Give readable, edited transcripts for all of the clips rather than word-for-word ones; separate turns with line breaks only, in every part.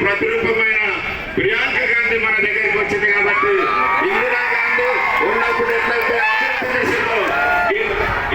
ప్రతిరూపమైన ప్రియాంక గాంధీ మన దగ్గరికి వచ్చింది కాబట్టి ఇందిరా గాంధీ ఉన్నప్పుడు ఎట్లయితే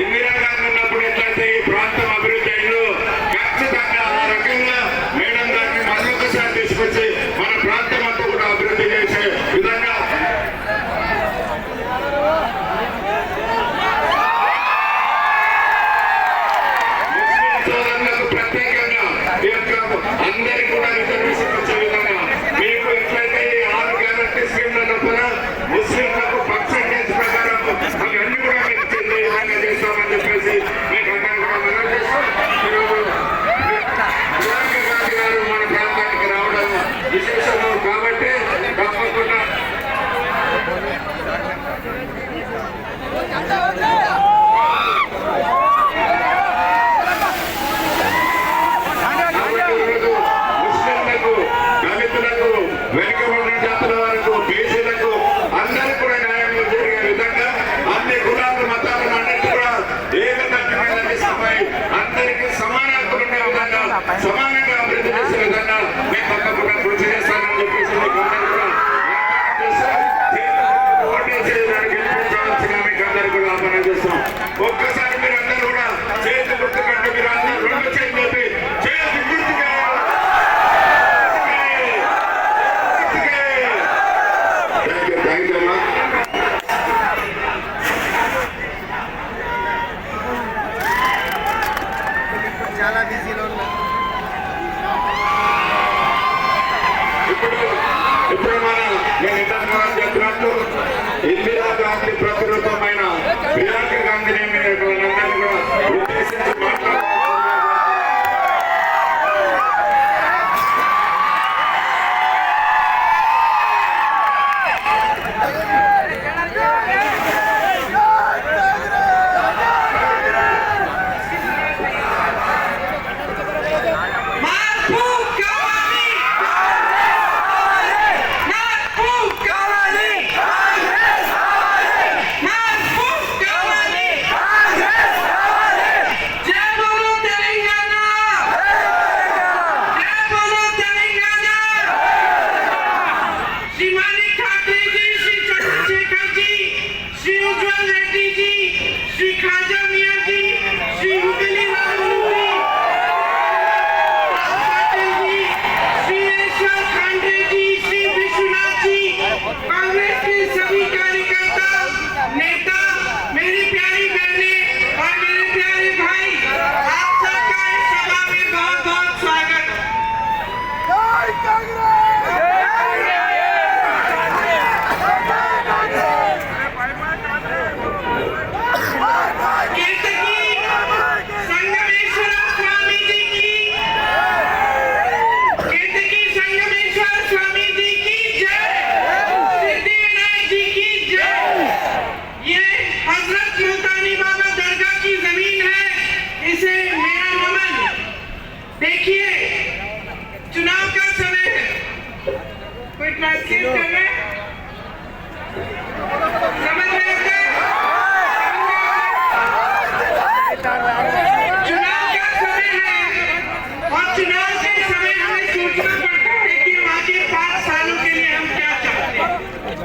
ఇందిరా గాంధీ ఉన్నప్పుడు ఎట్లయితే ఈ ప్రాంతం అభివృద్ధి అయిందో ఖచ్చితంగా ఆ రకంగా మేడం గారిని మరొకసారి తీసుకొచ్చి మన ప్రాంతం అంతా కూడా అభివృద్ధి చేసే విధంగా ప్రత్యేకంగా అందరికీ కూడా రిజర్వేషన్ వచ్చే విధంగా మీకు ఎట్లయితే 6 గ్యారంటీ స్కీమ్లలో కూడా ముస్లింలకు పర్సెంటేజ్ ప్రకారం అవన్నీ కూడా మీకు చెందే విధంగా చేస్తామని చెప్పేసి మీకు అందరూ కూడా మనం చేస్తాం. ఈరోజు ప్రియాంక గాంధీ గారు మన ప్రాంతానికి రావడం విశేషము కాబట్టి తప్పకుండా వెనుకబడిన జాతుల వరకు బీసీలకు అందరూ కూడా న్యాయం జరిగే విధంగా అన్ని కులాలు మతాలను అన్నిటి కూడా ఏకతాటిపై అందరికీ సమాన హక్కులు ఉండే విధంగా సమానంగా అభివృద్ధి చేసే విధంగా మేము తప్పకుండా కృషి చేస్తానని చెప్పేసి మీకు అందరూ కూడా పోటీ చేయడానికి గెలిపించాల్సిన మీకు అందరూ కూడా ఆహ్వానం చేస్తాం. ఒక్కసారి మీరు అందరూ కూడా చేతి గుర్తుకంటే మీరు అందరూ 2 చేతులు చెప్పి చేతి గుర్తుగా ఇప్పుడు నేను ఇంతకు చెప్పినట్టు ఇందిరా గాంధీ ప్రతిరూపమైన ప్రియాంక గాంధీని అందరినీ కూడా ఉద్దేశించి మాట్లాడుతున్నారు.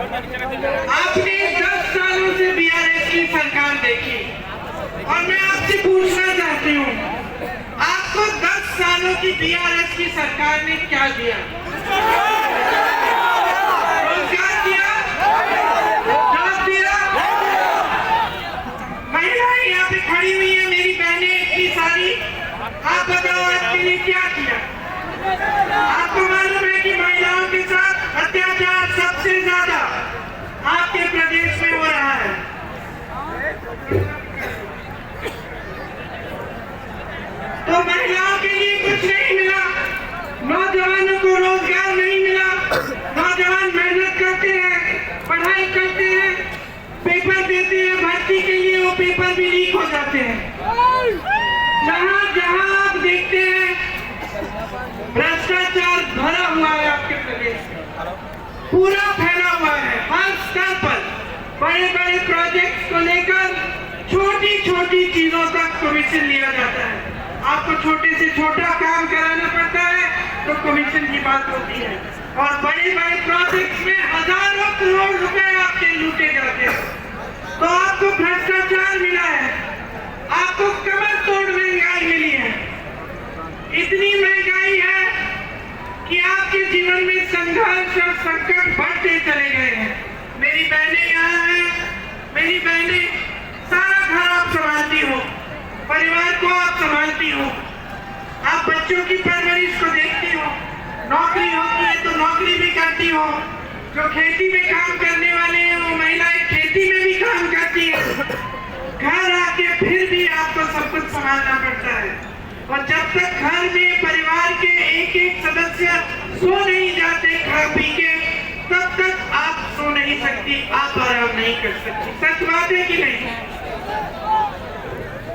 आपने 10 सालों से बीआरएस की सरकार देखी और मैं आपसे पूछना चाहती हूँ, आपको 10 सालों की बीआरएस की सरकार ने क्या दिया? रोजगार दिया? जॉब दिया? पेपर भी लीक हो जाते हैं। जहां जहां आप देखते हैं भ्रष्टाचार भरा हुआ है आपके प्रदेश में, पूरा फैला हुआ है। हर स्तर पर बड़े बड़े प्रोजेक्ट्स को लेकर छोटी छोटी चीजों तक कमीशन लिया जाता है। आपको छोटे से छोटा काम कराना पड़ता है तो कमीशन की बात होती है, और बड़े बड़े प्रोजेक्ट्स में हजारों करोड़ रुपए आपके लूटे जाते हैं। तो आपको भ्रष्टाचार मिला है, आपको कमर तोड़ महंगाई मिली है। इतनी महंगाई है कि आपके जीवन में संघर्ष और संकट बढ़ते चले गए हैं। मेरी बहनें यहाँ हैं, मेरी बहनें, सारा घर आप संभालती हो, परिवार को आप संभालती हो, आप बच्चों की परवरिश को देखती हो, नौकरी होती है तो नौकरी भी करती हो, जो खेती में काम करने वाले हैं वो महिलाएं खेती में भी काम करती है। घर आके फिर भी आपको सब कुछ संभालना पड़ता है, और जब तक घर में परिवार के एक एक सदस्य सो नहीं जाते खा पी के, तब तक आप सो नहीं सकती, आप आराम नहीं कर सकती। सच बात है कि नहीं?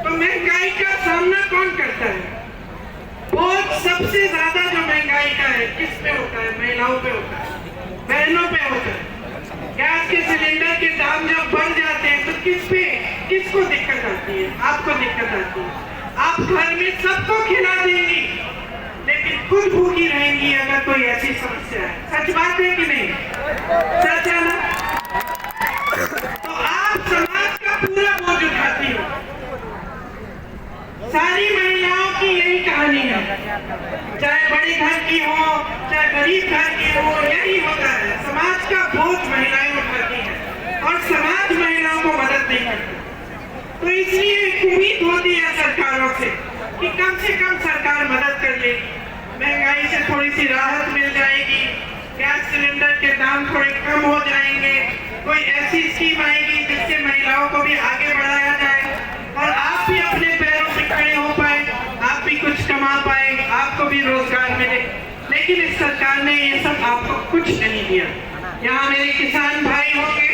तो महंगाई का सामना कौन करता है? बहुत सबसे ज्यादा जो महंगाई का है किस पे होता है? महिलाओं पे होता है, बहनों पे होता है। गैस के सिलेंडर के दाम जब बढ़ जाते हैं तो किसको दिक्कत आती है? आपको दिक्कत आती है। आप घर में सबको खिला देंगी लेकिन खुद भूखी रहेंगी अगर कोई ऐसी समस्या है। सच बात है कि नहीं? सच है ना? तो आप समाज का पूरा बोझ उठाती हो। सारी महिलाओं की यही कहानी है, चाहे बड़े घर की हो चाहे गरीब घर की हो, यही होता है। समाज का बोझ महिलाएं उठाती हैं और समाज महिलाओं को मदद नहीं करता। तो इसलिए एक उम्मीद होती है सरकारों से कि कम से कम सरकार मदद कर लेगी, महंगाई से थोड़ी सी राहत मिल जाएगी, गैस सिलेंडर के दाम थोड़े कम हो जाएंगे, कोई ऐसी स्कीम आएगी जिससे महिलाओं को भी आगे बढ़ाया जाए और आप भी अपने पैरों पे खड़े हो पाए, आप भी कुछ कमा पाए, आपको भी रोजगार मिले। लेकिन इस सरकार ने ये सब आपको कुछ नहीं दिया। यहाँ मेरे किसान भाई होंगे,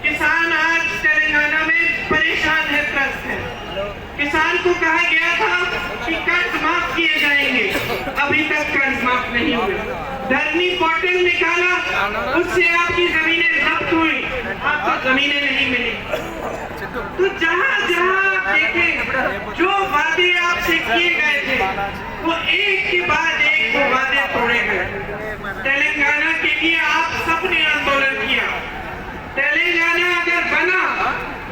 किसान आज तेलंगाना में परेशान है, त्रस्त है। किसान को कहा गया था कि कर्ज माफ किए जाएंगे, अभी तक कर्ज माफ नहीं हुए। धरनी पोर्टल निकाला, उससे आपकी जमीनें जब्त हुई, आपको जमीनें नहीं मिली। तो जहाँ जहाँ आप देखें जो वादे आपसे किए गए थे वो एक के बाद एक वो वादे तोड़े गए। तेलंगाना के लिए आप सबने आंदोलन किया। तेलंगाना अगर बना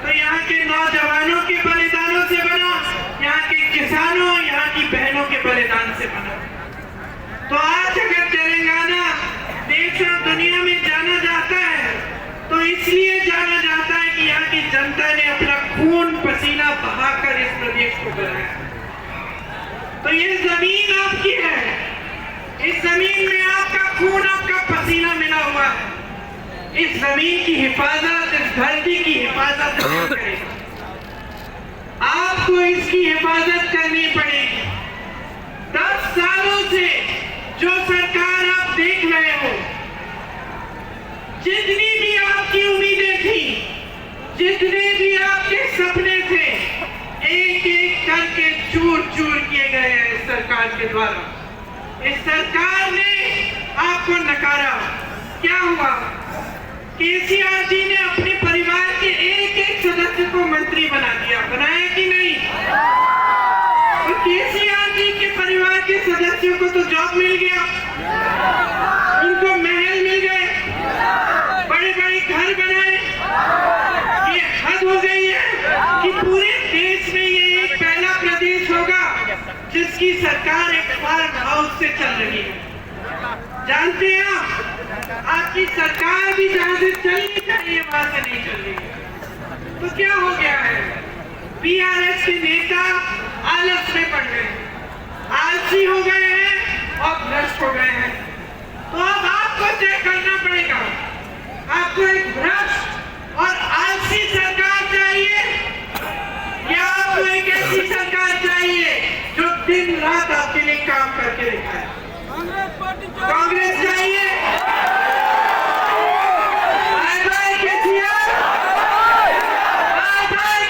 तो यहाँ के नौजवानों के बलिदानों से बना, यहाँ के किसानों, यहाँ की बहनों के बलिदान से बना। तो आज अगर तेलंगाना देश और दुनिया में जाना जाता है तो इसलिए जाना जाता है कि यहाँ की जनता ने अपना खून पसीना बहाकर इस प्रदेश को बनाया। तो ये जमीन आपकी है, इस जमीन में आपका खून, आपका पसीना मिला हुआ है। इस जमीन की हिफाजत, इस धरती की हिफाजत करेगा, आपको इसकी हिफाजत करनी पड़ेगी। 10 सालों से जो सरकार आप देख रहे हो, जितनी भी आपकी उम्मीदें थी, जितने भी आपके सपने थे, एक एक करके चूर चूर किए गए हैं इस सरकार के द्वारा। इस सरकार ने आपको नकारा। क्या हुआ? केसीआर जी ने अपने परिवार के एक एक सदस्य को मंत्री बना दिया, बनाया कि नहीं? तो केसीआर जी के परिवार के सदस्यों को तो जॉब मिल गया, उनको महल मिल गए, बड़े बड़े घर बनाए। ये हद हो गई है कि पूरे देश में ये एक पहला प्रदेश होगा जिसकी सरकार एक फार्म हाउस से चल रही है। जानते हैं आप, आपकी सरकार भी जहां से चलनी चाहिए वहां से नहीं चल रही है। तो क्या हो गया है? बीआरएस के नेता आलस में पड़ गए, आलसी हो गए हैं और भ्रष्ट हो गए हैं। तो अब आपको तय करना पड़ेगा, आपको एक भ्रष्ट और आलसी सरकार चाहिए या आपको एक ऐसी सरकार चाहिए जो दिन रात आपके लिए काम करके दिखाए? कांग्रेस चाहिए? Bye bye KCR, bye bye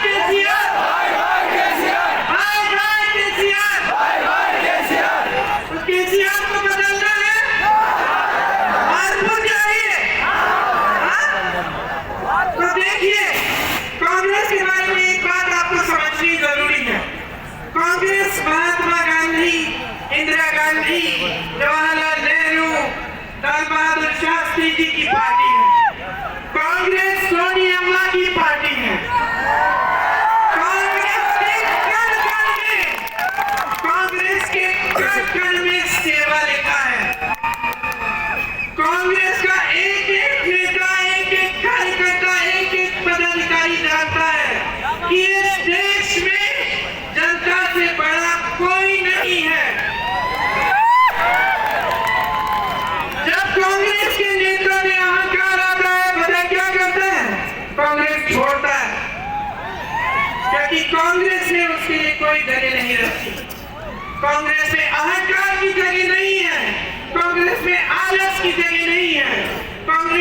Congress में उसके लिए कोई जगह नहीं रखती। कांग्रेस में अहंकार की जगह नहीं है, कांग्रेस में आलस की जगह नहीं है, कांग्रेस